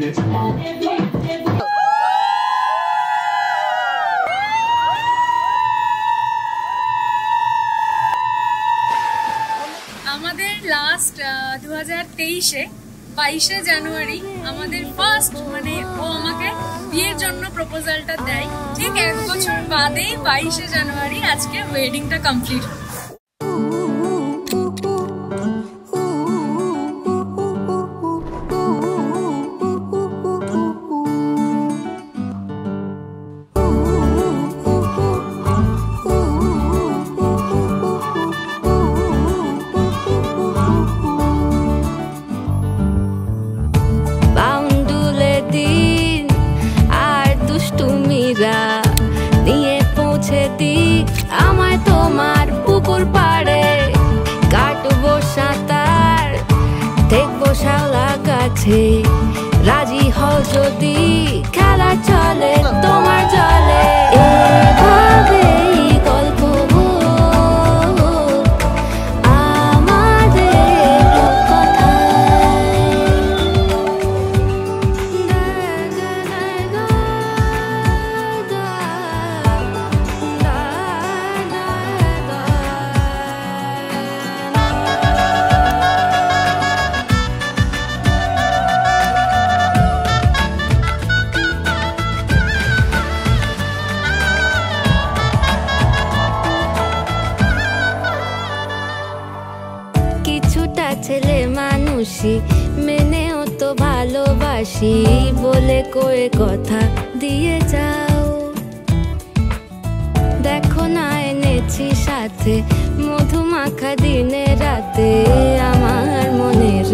আমাদের লাস্ট 2023-এ 22শে জানুয়ারি আমাদের ফার্স্ট মানে ও আমাকে বিয়ের জন্য প্রপোজালটা দেয়। ঠিক 1 বছর বাদেই 22শে জানুয়ারি আজকে ওয়েডিংটা কমপ্লিট। নিয়ে পৌঁছে দিক আমায় তোমার পুকুর পাড়ে, কাটবো সাঁতার দেখবো শালা গাছে, রাজি হও যদি খেলা চলে তোমার জলে। এভাবেই গল্প ছেলে মানুষই মেনেও তো ভালোবাসি বলে কয়ে কথা দিয়ে যাও। দেখো না এনেছি সাথে মধুমাখা দিনে রাতে আমার মনের